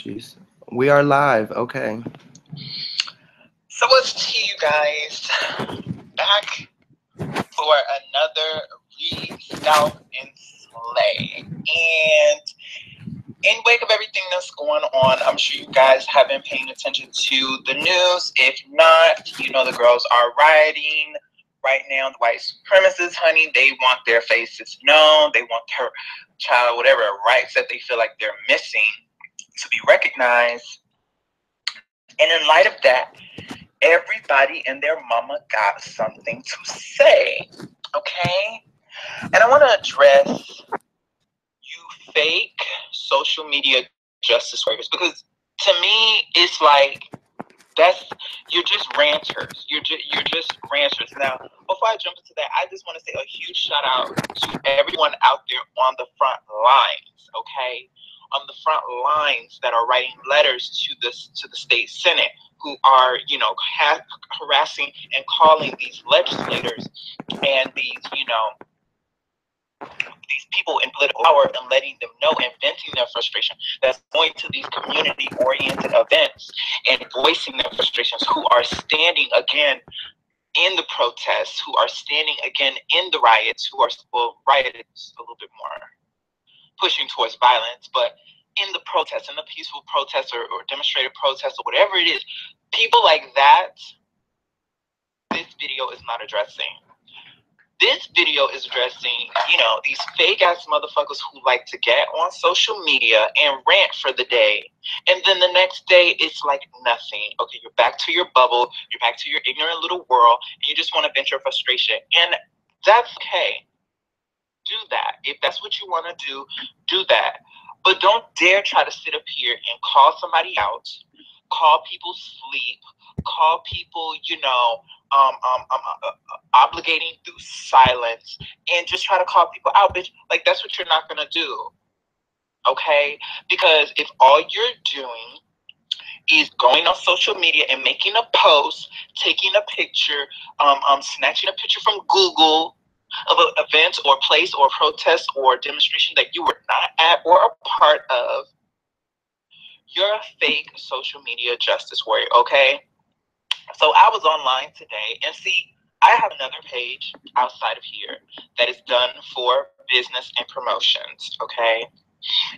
Jeez. We are live. Okay. So what's tea, you guys? Back for another Read, Scalp, and Slay. And in wake of everything that's going on, I'm sure you guys have been paying attention to the news. If not, you know the girls are rioting right now. The white supremacists, honey, they want their faces known. They want their child, whatever rights that they feel like they're missing to be recognized. And in light of that, everybody and their mama got something to say, okay? And I want to address you fake social media justice warriors, because to me it's like you're just ranters. You're just ranters. Now, before I jump into that, I just want to say a huge shout out to everyone out there on the front lines, okay? On the front lines that are writing letters to the state senate, who are, harassing and calling these legislators and these people in political power and letting them know and venting their frustration, that's going to these community oriented events and voicing their frustrations, who are standing again in the protests, who are standing again in the riots, who are, well, riots a little bit more pushing towards violence, but in the protests, in the peaceful protests or demonstrated protests or whatever it is, people like that, this video is not addressing. This video is addressing, these fake ass motherfuckers who like to get on social media and rant for the day. And then the next day, it's like nothing. Okay, you're back to your bubble. You're back to your ignorant little world. And you just want to vent your frustration. And that's okay. Do that. If that's what you want to do that. But don't dare try to sit up here and call somebody out, call people sleep, call people, obligating through silence, and just try to call people out, bitch. Like, that's what you're not gonna do, okay? Because if all you're doing is going on social media and making a post, taking a picture, snatching a picture from Google of an event or place or protest or demonstration that you were not at or a part of, you're a fake social media justice warrior, okay? So I was online today, and see, I have another page outside of here that is done for business and promotions, okay?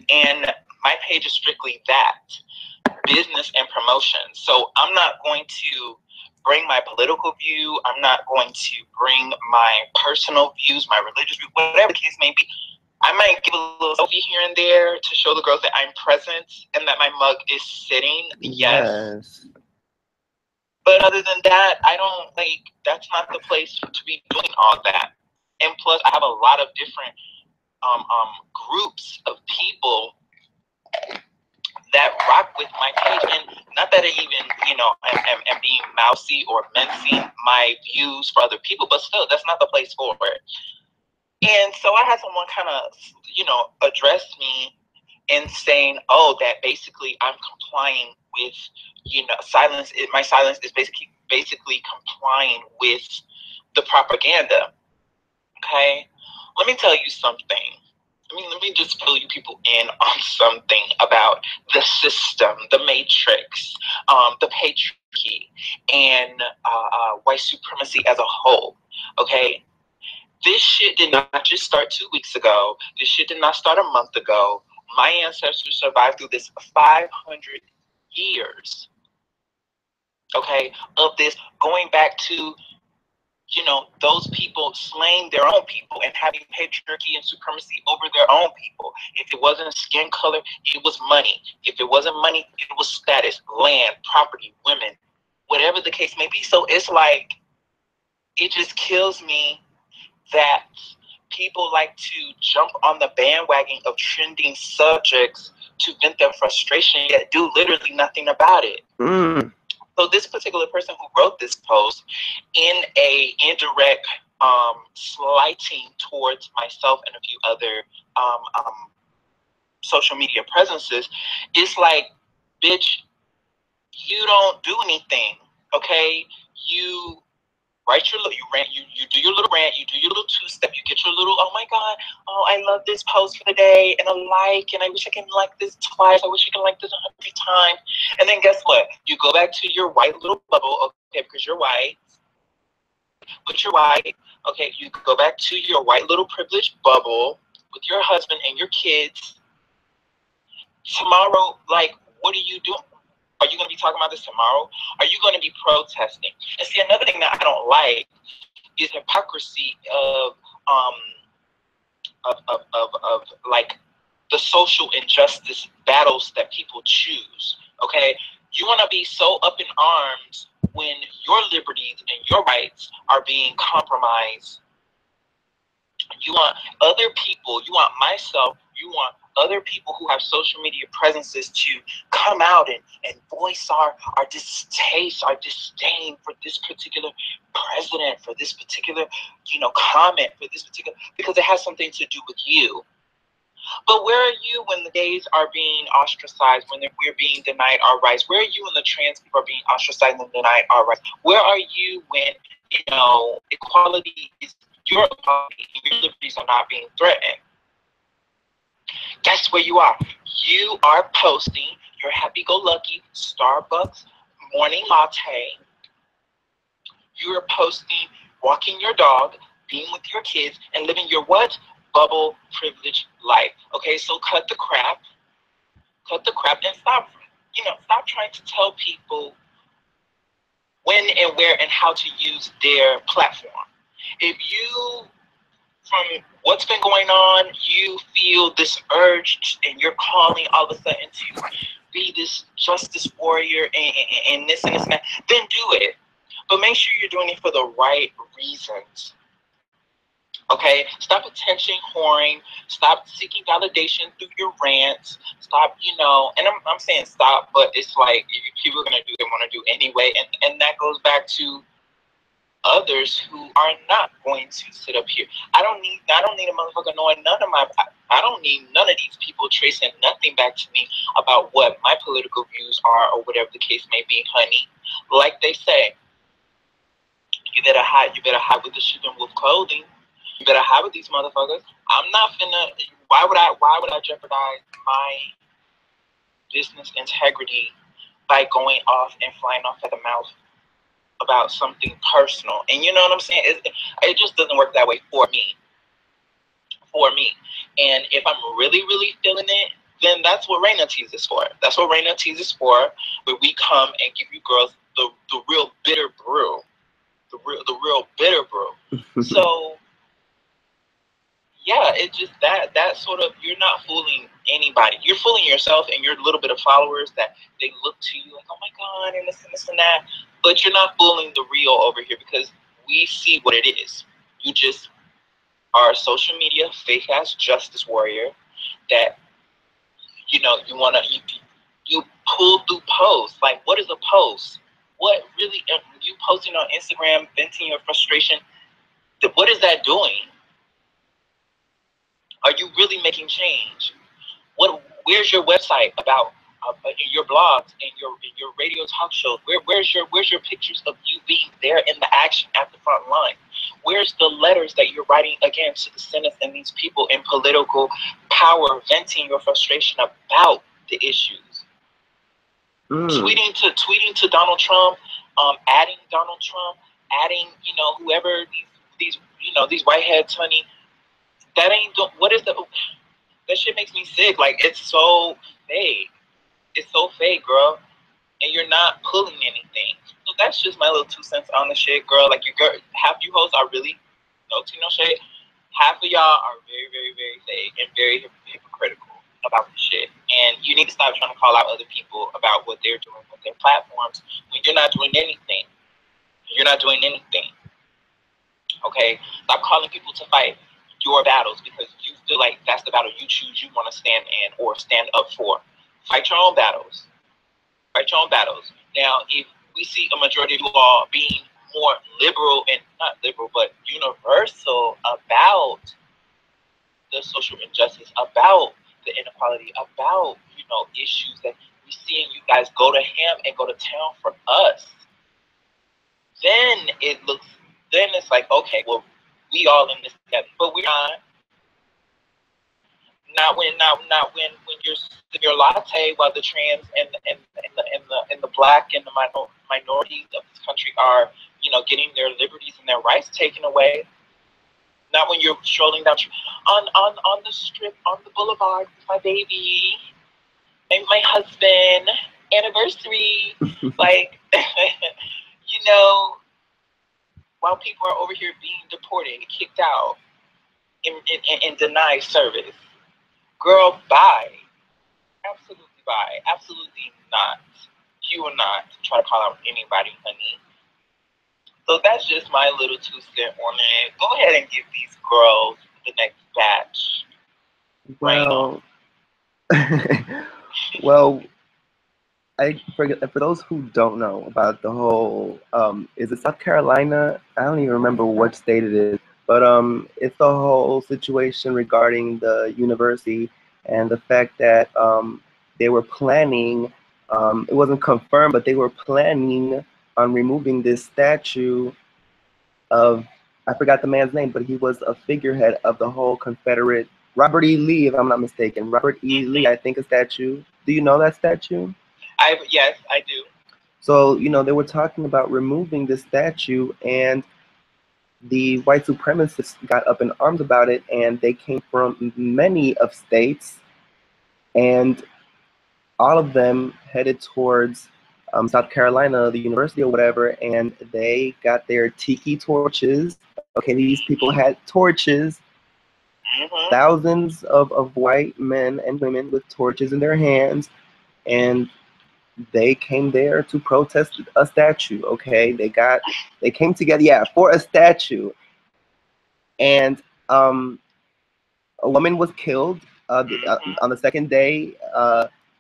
And my page is strictly that, business and promotions. So I'm not going to bring my political view. I'm not going to bring my personal views, my religious view, whatever the case may be. I might give a little selfie here and there to show the girls that I'm present and that my mug is sitting. Yes. But other than that, I don't that's not the place to be doing all that. And plus, I have a lot of different groups of people that rock with my page. And not that I even, am being mousy or mincing my views for other people, but still, that's not the place for it. And so I had someone kind of, address me and saying, oh, that basically I'm complying with, silence. My silence is basically complying with the propaganda. Okay, let me tell you something. Let me just fill you people in on something about the system, the matrix, the patriarchy, and white supremacy as a whole. Okay, this shit did not just start 2 weeks ago. This shit did not start a month ago. My ancestors survived through this 500 years, okay, of this, going back to, those people slaying their own people and having patriarchy and supremacy over their own people. If it wasn't skin color, it was money. If it wasn't money, it was status, land, property, women, whatever the case may be. So it's like, it just kills me that people like to jump on the bandwagon of trending subjects to vent their frustration, yet do literally nothing about it. So this particular person who wrote this post, in a indirect slighting towards myself and a few other social media presences, is like, bitch, you don't do anything, okay? You Write your little, you rant, you do your little rant, you do your little two-step, you get your little, oh my God, oh, I love this post for the day, and a like, and I wish I can like this twice, I wish I can like this 100 times. And then guess what? You go back to your white little bubble, okay, because you're white, but you're white, okay, you go back to your white little privileged bubble with your husband and your kids. Tomorrow, like, what are you doing? Are you going to be talking about this tomorrow? Are you going to be protesting? And see, another thing that I don't like is hypocrisy of like the social injustice battles that people choose. Okay, you want to be so up in arms when your liberties and your rights are being compromised. You want other people, you want myself, you want other people who have social media presences to come out and voice our distaste, our disdain for this particular president, for this particular, comment, for this particular, because it has something to do with you. But where are you when the gays are being ostracized, when we're being denied our rights? Where are you when the trans people are being ostracized and denied our rights? Where are you when, equality is your equality and your liberties are not being threatened? Guess where you are? You are posting your happy-go-lucky Starbucks morning latte. You are posting walking your dog, being with your kids, and living your what? Bubble privilege life. Okay, so cut the crap. Cut the crap and stop trying to tell people when and where and how to use their platform. If you, from what's been going on, you feel this urge and you're calling all of a sudden to be this justice warrior and this and that, then do it. But make sure you're doing it for the right reasons. Okay? Stop attention whoring. Stop seeking validation through your rants. Stop, and I'm saying stop, but it's like people are going to do what they want to do anyway. And that goes back to others who are not going to sit up here. I don't need a motherfucker knowing I don't need none of these people tracing nothing back to me about what my political views are or whatever the case may be, honey. Like they say, you better hide with the sheep in wolf clothing. You better hide with these motherfuckers. I'm not finna, why would I jeopardize my business integrity by going off and flying off at the mouth about something personal? And you know what I'm saying? It just doesn't work that way for me. And if I'm really, really feeling it, then that's what Raina Teas is for. That's what Raina Teas is for, where we come and give you girls the real bitter brew. The real bitter brew. So yeah, it's just that sort of, you're not fooling anybody. You're fooling yourself and your little bit of followers that they look to you like, oh my God, and this and that. But you're not fooling the real over here, because we see what it is. You just are a social media fake ass justice warrior that you pull through posts. Like, what is a post? What really, you posting on Instagram, venting your frustration, what is that doing? Are you really making change? Where's your website about your blogs and your radio talk shows? Where's your pictures of you being there in the action at the front line? Where's the letters that you're writing again to the Senate and these people in political power, venting your frustration about the issues? Tweeting to Donald Trump, adding Donald Trump, adding whoever these whiteheads, honey. That ain't what is that shit makes me sick. Like, it's so fake. It's so fake, girl. And you're not pulling anything. So that's just my little 2 cents on the shit, girl. Like, half you hoes are really, no tea, no shade. Half of y'all are very, very, very fake and very hypocritical about the shit. And you need to stop trying to call out other people about what they're doing with their platforms when you're not doing anything. You're not doing anything. Okay? Stop calling people to fight your battles because you feel like that's the battle you choose you want to stand in or stand up for. Fight your own battles. Fight your own battles. Now, if we see a majority of you all being more liberal, and not liberal, but universal about the social injustice, about the inequality, about, issues that we seeing you guys go to ham and go to town for us, then it looks then it's like, okay, well, we all in this together, but we're not. Not when you're sipping your latte while the trans and the black and the minorities of this country are, getting their liberties and their rights taken away. Not when you're strolling down on the strip, on the boulevard with my baby and my husband, anniversary, like, while people are over here being deported and kicked out and denied service. Girl, bye. Absolutely bye. Absolutely not. You will not try to call out anybody, honey. So that's just my little 2 cents on it. Go ahead and give these girls the next batch. Well, well, for those who don't know about the whole, is it South Carolina? I don't even remember what state it is, but it's the whole situation regarding the university and the fact that they were planning. It wasn't confirmed, but they were planning on removing this statue of, I forgot the man's name, but he was a figurehead of the whole Confederate, Robert E. Lee, if I'm not mistaken. Robert E. Lee, I think, a statue. Do you know that statue? Yes, I do. So, they were talking about removing this statue, and the white supremacists got up in arms about it, and they came from many of states, and all of them headed towards South Carolina, the university or whatever, and they got their tiki torches. Okay, these people had torches, thousands of white men and women with torches in their hands, and they came there to protest a statue. Okay, they came together, yeah, for a statue, and a woman was killed on the second day.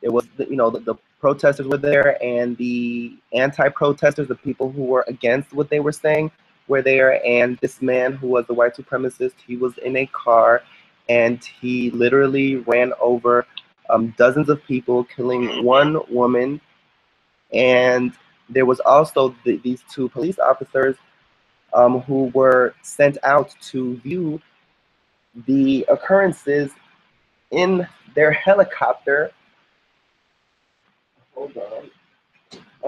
There was, the protesters were there, and the anti-protesters, the people who were against what they were saying, were there. And this man, who was the white supremacist, he was in a car, and he literally ran over dozens of people, killing one woman. And there was also these 2 police officers who were sent out to view the occurrences in their helicopter. Hold on.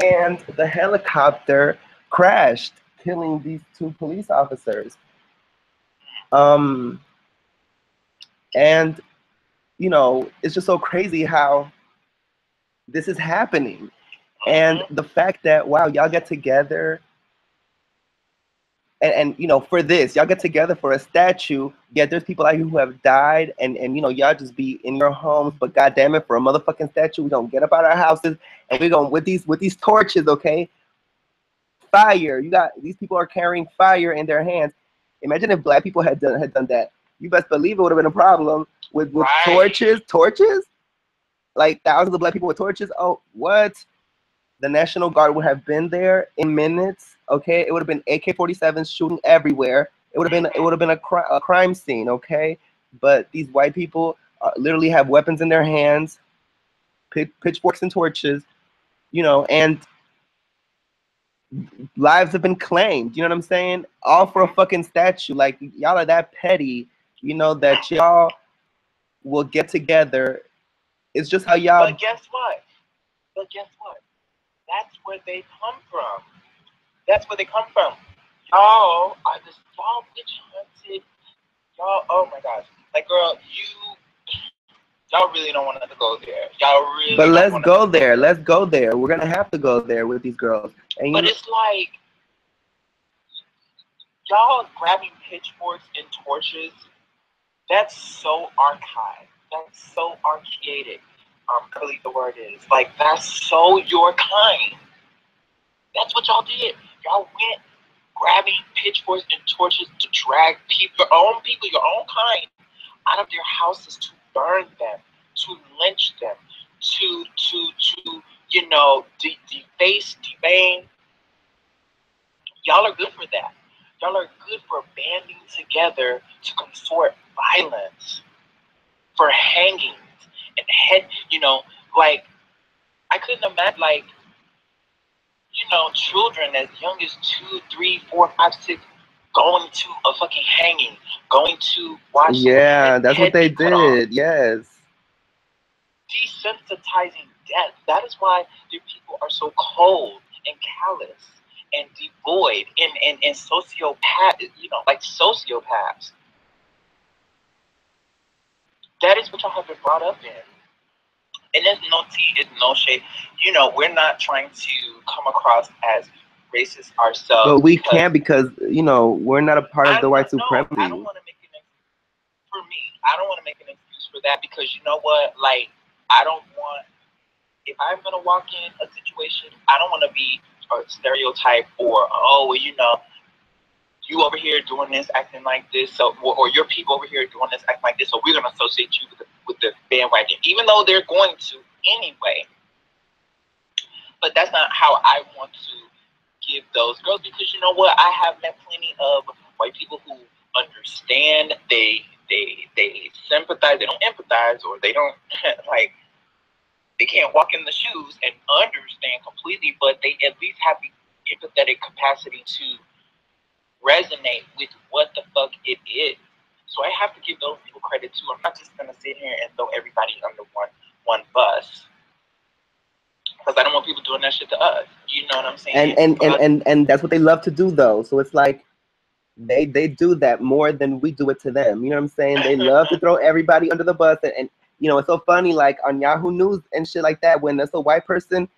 And the helicopter crashed, killing these 2 police officers. And it's just so crazy how this is happening. And the fact that, wow, y'all get together and for this, y'all get together for a statue, yet there's people out here who have died, and y'all just be in your homes, but god damn it, for a motherfucking statue, we don't get up out of our houses, and we're going with these torches, okay? Fire. You got these people are carrying fire in their hands. Imagine if black people had done that. You best believe it would have been a problem with Right. torches, like thousands of black people with torches. Oh, what? The National Guard would have been there in minutes. Okay, it would have been AK-47s shooting everywhere. It would have been a crime scene. Okay, but these white people literally have weapons in their hands, pitchforks and torches, and lives have been claimed. You know what I'm saying? All for a fucking statue. Like, y'all are that petty, that y'all will get together. It's just how y'all. But guess what? That's where they come from. That's where they come from. Y'all are the y'all bitch hunted. Y'all, oh my gosh. Like, girl, y'all really don't want to go there. Y'all really. But let's go there. Let's go there. We're gonna have to go there with these girls. And but it's like y'all grabbing pitchforks and torches. That's so archaic. That's so archaic. I believe the word is. Like, that's so your kind. That's what y'all did. Y'all went grabbing pitchforks and torches to drag your own people, your own kind, out of their houses, to burn them, to lynch them, to deface, defame. Y'all are good for that. Y'all are good for banding together to consort violence, for hangings and head, like, I couldn't imagine, like, children as young as 2, 3, 4, 5, 6 going to a fucking hanging, going to watch Yeah, that's what head they be cut off, did. Yes. desensitizing death. That is why the people are so cold and callous and devoid and sociopath, like sociopaths. That is what y'all have been brought up in. And there's no tea, it's no shade. We're not trying to come across as racist ourselves. But we can't because, we're not a part of the white supremacy. I don't want to make an excuse for me. I don't want to make an excuse for that because you know what? Like, I don't want, if I'm going to walk in a situation, I don't want to be a stereotype or, oh, well, you over here doing this, acting like this, so or your people over here doing this, acting like this, so we're gonna associate you with the bandwagon, even though they're going to anyway. But that's not how I want to give those girls, because you know what? I have met plenty of white people who understand, they sympathize, they don't empathize, or they don't like, they can't walk in the shoes and understand completely, but they at least have the empathetic capacity to resonate with what the fuck it is. So I have to give those people credit too. I'm not just gonna sit here and throw everybody under one bus, because I don't want people doing that shit to us. You know what I'm saying? And that's what they love to do though. So it's like they do that more than we do it to them. You know what I'm saying? They love to throw everybody under the bus, and it's so funny, like on Yahoo News and shit like that, when there's a white person,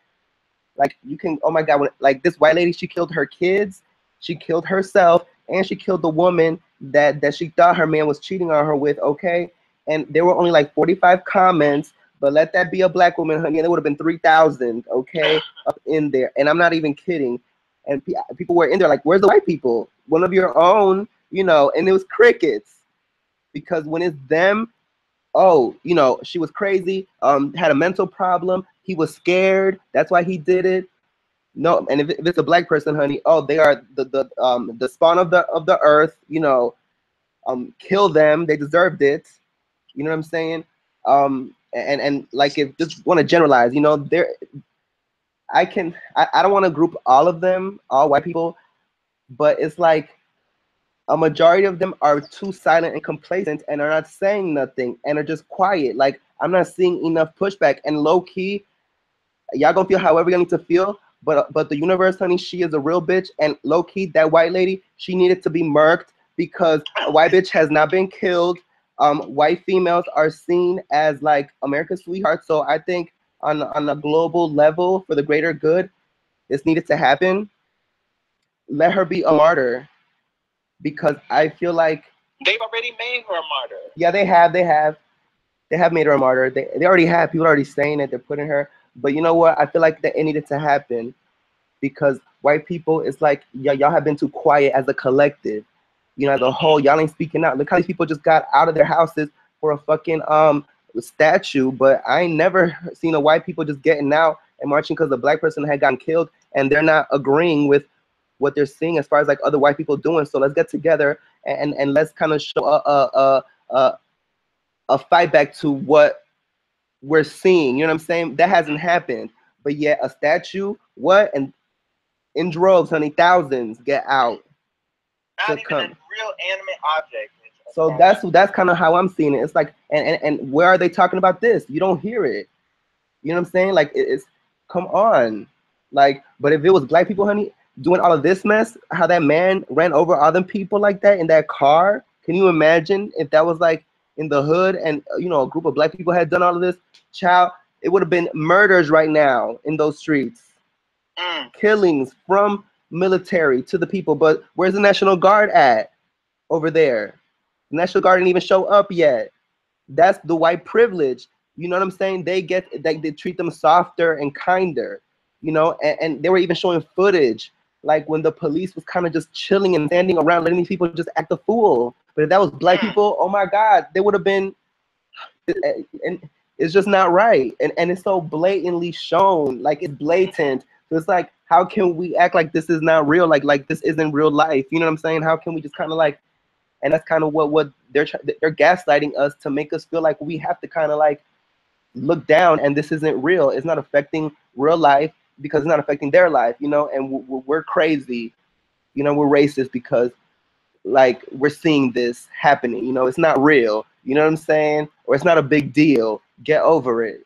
like you can, oh my God, like this white lady, she killed her kids, she killed herself, and she killed the woman that she thought her man was cheating on her with, okay? And there were only like 45 comments, but let that be a black woman, honey, and there would have been 3,000, okay, up in there. And I'm not even kidding. And people were in there like, where's the white people? One of your own, and it was crickets. Because when it's them, oh, she was crazy, had a mental problem, he was scared, that's why he did it. No, and if it's a black person, honey, oh, they are the spawn of the earth, kill them, they deserved it. You know what I'm saying? And like, if just want to generalize, there, I don't want to group all of them, all white people, but it's like a majority of them are too silent and complacent and are not saying nothing and are just quiet. Like, I'm not seeing enough pushback, and low key, y'all gonna feel however you need to feel. But the universe, honey, she is a real bitch. And low key, that white lady, she needed to be murked, because a white bitch has not been killed. White females are seen as like America's sweethearts. So I think on a global level, for the greater good, this needed to happen. Let her be a martyr, because I feel like they've already made her a martyr. Yeah, they have made her a martyr. They already have, people already saying it, they're putting her. But you know what? I feel like that it needed to happen, because white people, it's like, y'all have been too quiet as a collective. As a whole, y'all ain't speaking out. Look how these people just got out of their houses for a fucking statue, but I ain't never seen a white people just getting out and marching because a black person had gotten killed, and they're not agreeing with what they're seeing as far as like other white people doing. So let's get together and let's kind of show a fight back to what we're seeing. You know what I'm saying? That hasn't happened. But yet a statue, what? And in droves, honey, thousands get out. Not even a real animate object. So that's kind of how I'm seeing it. It's like, and where are they talking about this? You don't hear it. You know what I'm saying? Like, it's, come on. Like, but if it was black people, honey, doing all of this mess, how that man ran over all them people like that in that car, can you imagine if that was like in the hood and a group of black people had done all of this? Child, it would have been murders right now in those streets. Killings from military to the people. But where's the National Guard at over there? The National Guard didn't even show up yet. That's the white privilege. You know what I'm saying? They treat them softer and kinder, and they were even showing footage like when the police was kind of just chilling and standing around, letting these people just act a fool. But if that was black people, oh my God, they would have been, and it's just not right. And it's so blatantly shown, like it's blatant. So it's like, how can we act like this is not real? Like this isn't real life. You know what I'm saying? How can we just kind of like, and that's kind of what they're gaslighting us to make us feel like we have to kind of like look down and this isn't real. It's not affecting real life because it's not affecting their life, and we're crazy, we're racist because like we're seeing this happening. You know, it's not real. You know what I'm saying? Or it's not a big deal. Get over it.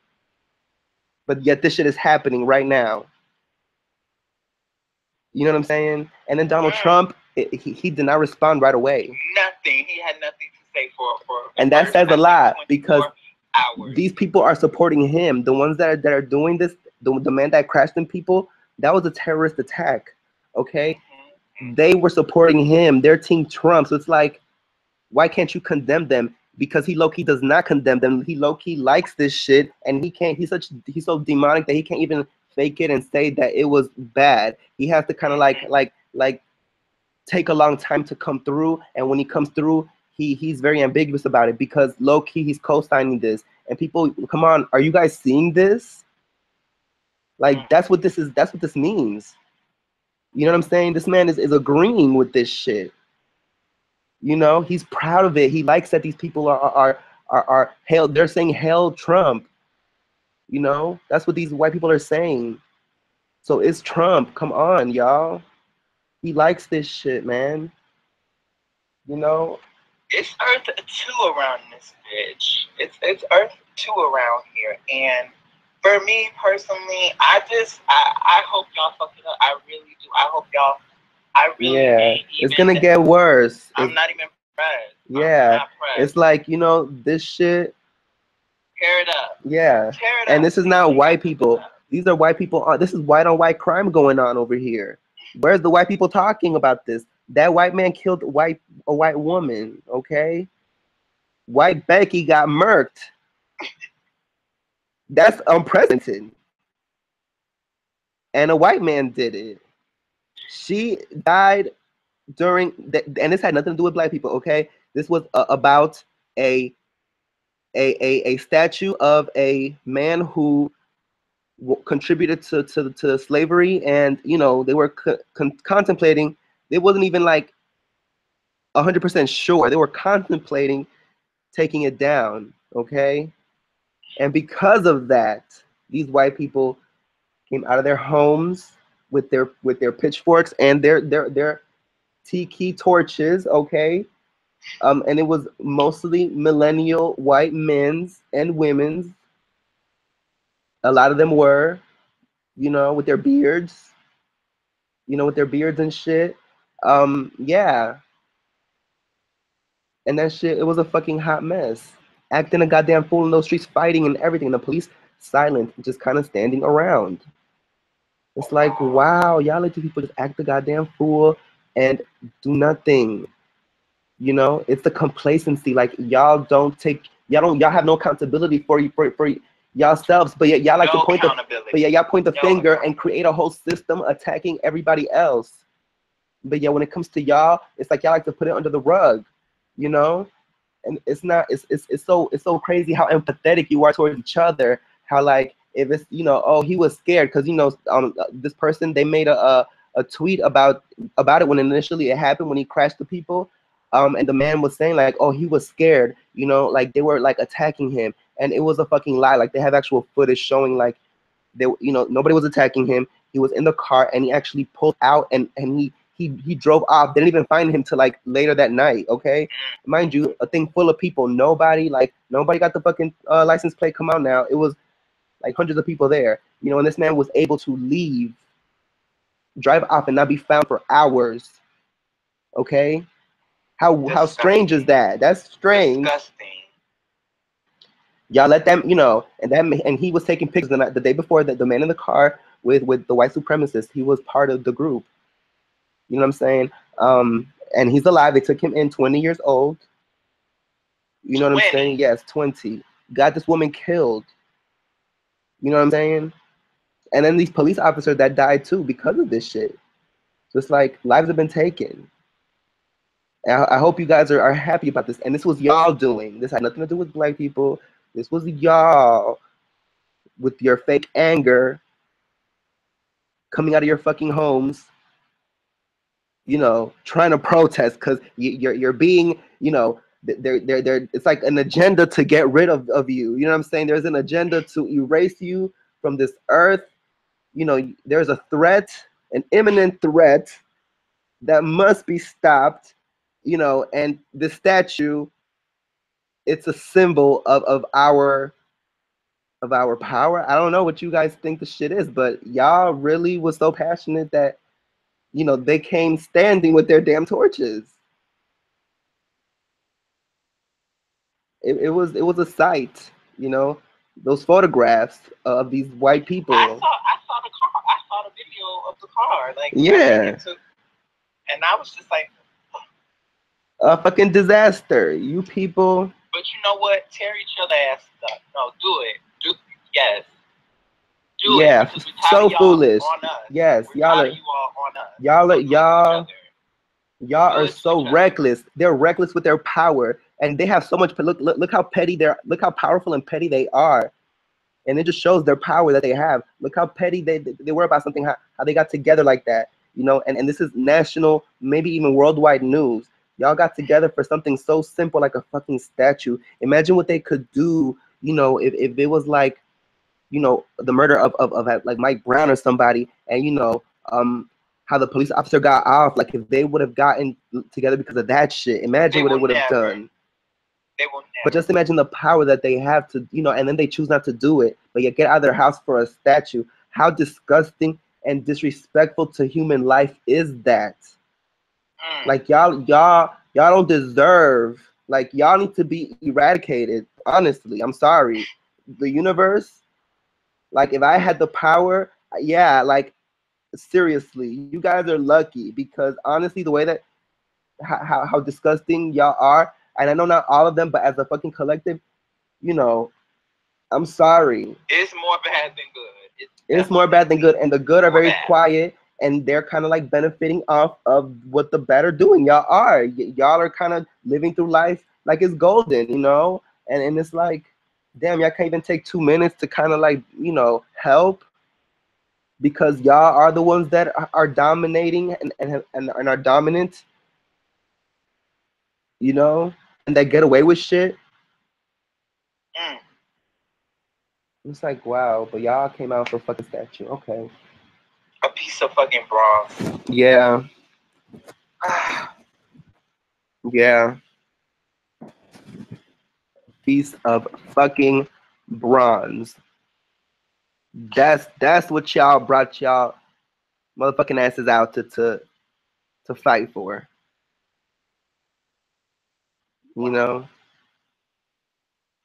But yet this shit is happening right now. You know what I'm saying? And then Donald Trump, he did not respond right away. Nothing. He had nothing to say for and that says a lot because hours. These people are supporting him. The ones that are doing this, the man that crashed in people, that was a terrorist attack. Okay, they were supporting him. They're Team Trump. So it's like, why can't you condemn them? Because he low-key does not condemn them. He low-key likes this shit, and he can't. He's so demonic that he can't even fake it and say that it was bad. He has to kind of like take a long time to come through, and when he comes through, he's very ambiguous about it because low-key he's co-signing this. And people, come on, are you guys seeing this? Like that's what this is. That's what this means. You know what I'm saying? This man is agreeing with this shit. You know, he's proud of it. He likes that these people are hail. They're saying hail Trump. You know, that's what these white people are saying. So it's Trump. Come on, y'all. He likes this shit, man. You know, it's Earth 2 around this bitch. It's Earth 2 around here, and for me personally, I hope y'all fuck it up. I really do. I hope y'all. I really it's gonna get worse. I'm not even pressed. Yeah, it's like, you know, this shit. Tear it up. Yeah, tear it and up. This is not white people. These are white people. This is white on white crime going on over here. Where's the white people talking about this? That white man killed a white woman. Okay, white Becky got murked. That's unprecedented. And a white man did it. She died during and this had nothing to do with black people. Okay, this was about a statue of a man who contributed to slavery, and you know they were contemplating. It wasn't even like 100% sure. They were contemplating taking it down. Okay, and because of that, these white people came out of their homes with their pitchforks and their tiki torches. Okay, and it was mostly millennial white men's and women's. A lot of them were, you know, with their beards, and shit. Yeah. And that shit, it was a fucking hot mess. Acting a goddamn fool in those streets, fighting and everything. The police silent, just kind of standing around. It's like, wow, y'all let these people just act a goddamn fool and do nothing. You know, it's the complacency. Like y'all have no accountability for yourselves, but yet y'all like to point the finger and create a whole system attacking everybody else. But yeah, when it comes to y'all, it's like y'all like to put it under the rug, you know? And it's not. It's so crazy how empathetic you are towards each other. How like if it's, you know, oh, he was scared because, you know, this person, they made a tweet about it when initially it happened, when he crashed the people. And the man was saying like, oh, he was scared, you know, like they were like attacking him, and it was a fucking lie. Like they have actual footage showing like they, you know, nobody was attacking him. He was in the car and he actually pulled out and he drove off. They didn't even find him till like later that night. Okay, mind you, a thing full of people. Nobody got the fucking license plate come out now. It was like hundreds of people there, you know, and this man was able to leave, drive off, and not be found for hours. Okay. How strange is that? That's strange. Disgusting. Y'all let them, you know, and he was taking pictures the day before, that the man in the car with the white supremacist, he was part of the group. You know what I'm saying? And he's alive. They took him in, 20 years old. You know what I'm saying? Yes, 20. Got this woman killed. You know what I'm saying? And then these police officers that died too because of this shit. So it's like lives have been taken. I hope you guys are happy about this. And this was y'all doing. This had nothing to do with black people. This was y'all with your fake anger coming out of your fucking homes, you know, trying to protest because you're being, you know, it's like an agenda to get rid of you. You know what I'm saying? There's an agenda to erase you from this earth. You know, there's a threat, an imminent threat that must be stopped. you know, and this statue, it's a symbol of our power. I don't know what you guys think the shit is, but y'all really was so passionate that, you know, they came standing with their damn torches. It was a sight, you know, those photographs of these white people. I saw the car. I saw the video of the car. Like, Yeah. And I was just like, a fucking disaster. You people. But you know what? Terry, chill the ass up. No, do it. Yes. Do yeah, it. so foolish. Yes, y'all are. You all on us. Y'all are so reckless. They're reckless with their power, and they have so much. Look how petty they're. Look how powerful and petty they are, and it just shows their power that they have. Look how petty they were about something. How they got together like that, you know. And this is national, maybe even worldwide news. Y'all got together for something so simple like a fucking statue. Imagine what they could do, you know, if it was like, you know, the murder of like Mike Brown or somebody, and you know, how the police officer got off. Like if they would have gotten together because of that shit, imagine what it would have done. They will never. But just imagine the power that they have to, you know, and then they choose not to do it, but yet get out of their house for a statue. How disgusting and disrespectful to human life is that? Like y'all don't deserve. Like y'all need to be eradicated. Honestly, I'm sorry. The universe. Like if I had the power, yeah. Like seriously, you guys are lucky because honestly, the way that how disgusting y'all are, and I know not all of them, but as a fucking collective, you know, I'm sorry. It's more bad than good. It's more bad than good, and the good are very quiet. And they're kind of like benefiting off of what the bad are doing. Y'all are. Y'all are kind of living through life like it's golden, you know? And it's like, damn, y'all can't even take 2 minutes to kind of like, you know, help because y'all are the ones that are dominating and are dominant, you know, and that get away with shit. It's like, wow, but y'all came out for a fucking statue. Okay. A piece of fucking bronze. Yeah. Yeah. Piece of fucking bronze. That's what y'all brought y'all motherfucking asses out to fight for. You know?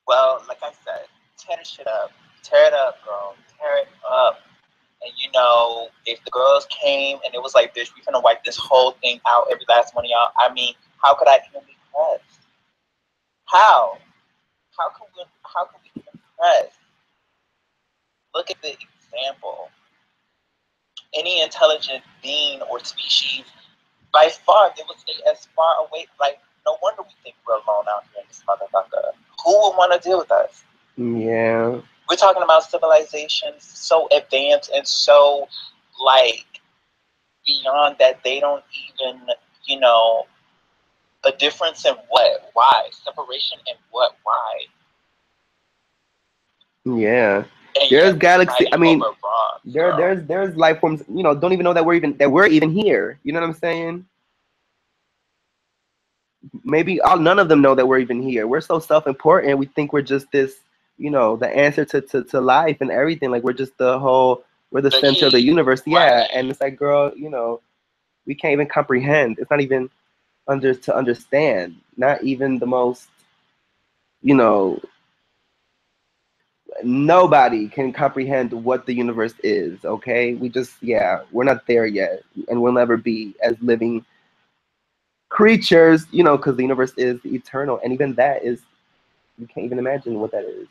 Well, like I said, tear shit up. Tear it up, girl. Tear it up. And you know, if the girls came and it was like, bitch, we finna wipe this whole thing out, every last one of y'all. I mean, how could I even be pressed? How? How can we even press? Look at the example. Any intelligent being or species, by far, they would stay as far away. Like, no wonder we think we're alone out here in this motherfucker. Who would want to deal with us? Yeah. We're talking about civilizations so advanced and so, like, beyond that they don't even, you know, a difference in what? Why? Separation in what? Why? Yeah. And there's galaxy. I mean, there's life forms, you know, don't even know that we're even here. You know what I'm saying? Maybe none of them know that we're even here. We're so self-important. We think we're just this, you know, the answer to life and everything. Like we're just we're the center of the universe. Yeah. And it's like, girl, you know, we can't even comprehend. It's not even to understand. Not even the most, you know, nobody can comprehend what the universe is. Okay, we're not there yet, and we'll never be as living creatures, you know, because the universe is eternal, and even that is, you can't even imagine what that is.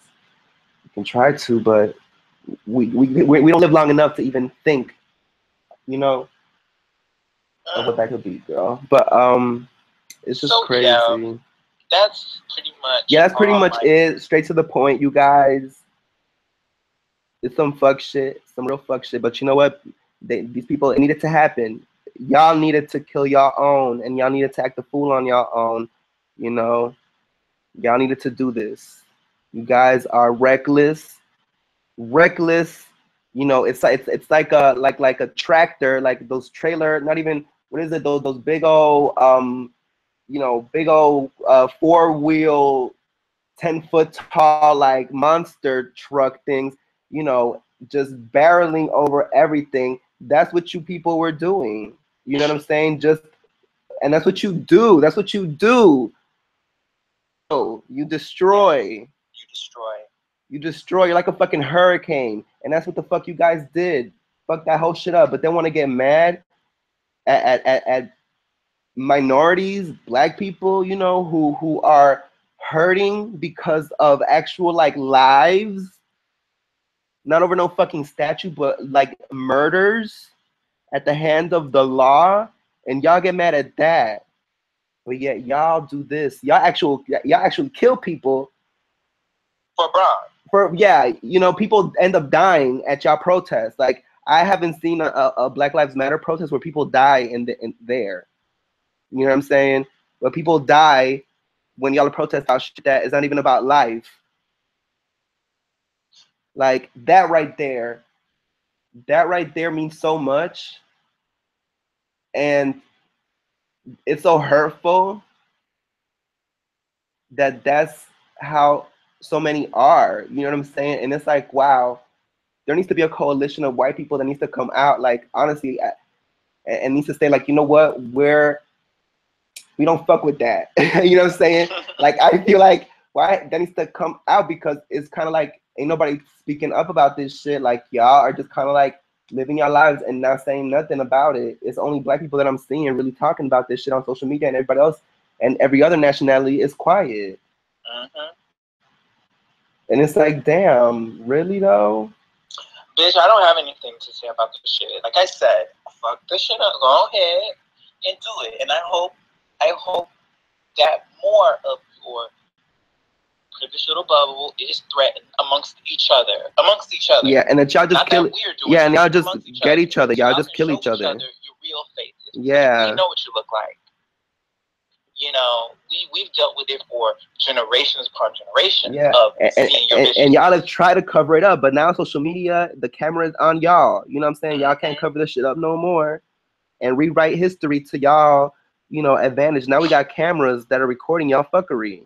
You can try to, but we don't live long enough to even think, you know, of what that could be, girl. But it's just crazy. Yeah, that's pretty much. Yeah, that's pretty much it. Straight to the point, you guys. It's some fuck shit, some real fuck shit. But you know what? These people, it needed to happen. Y'all needed to kill y'all own, and y'all needed to act the fool on y'all own. You know, y'all needed to do this. You guys are reckless. You know, it's like a tractor, like those trailer. Not even what is it? Those big old you know, big old 4-wheel, 10-foot tall, like monster truck things, you know, just barreling over everything. That's what you people were doing. You know what I'm saying? Just, and that's what you do. That's what you do. Oh, you destroy. You destroy. You destroy. You're like a fucking hurricane. And that's what the fuck you guys did. Fuck that whole shit up. But then want to get mad at minorities, black people, you know, who are hurting because of actual like lives, not over no fucking statue, but like murders at the hand of the law, and y'all get mad at that. But yet y'all do this. Y'all actually kill people For Braun. for, yeah, you know, people end up dying at y'all protests. Like I haven't seen a Black Lives Matter protest where people die in there. You know what I'm saying? But people die when y'all protest about shit that is not even about life. Like that right there means so much. And it's so hurtful that that's how so many are. You know what I'm saying? And it's like, wow, there needs to be a coalition of white people that needs to come out, like, honestly, and needs to say, like, you know what, we don't fuck with that. You know what I'm saying? Like, I feel like why that needs to come out, because it's kind of like ain't nobody speaking up about this shit. Like, y'all are just kind of like living your lives and not saying nothing about it. It's only black people that I'm seeing really talking about this shit on social media, and everybody else and every other nationality is quiet. And it's like, damn, really though? Bitch, I don't have anything to say about this shit. Like I said, fuck this shit up. Go ahead and do it. And I hope that more of your privileged little bubble is threatened amongst each other. Yeah, and that y'all just not kill that it. we're doing. Yeah, and y'all just amongst get each other. Y'all just kill show each other. Your real faces. Yeah. We know what you look like. You know, we've dealt with it for generations upon generations. Yeah, of seeing your and y'all have tried to cover it up, but now social media, the camera is on y'all. You know what I'm saying? Y'all can't cover this shit up no more and rewrite history to y'all, you know, advantage. Now we got cameras that are recording y'all fuckery.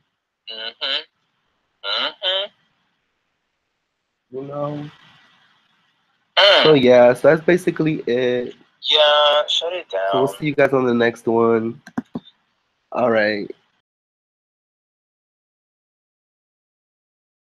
You know? So yeah, so that's basically it. Yeah, shut it down. So we'll see you guys on the next one. All right.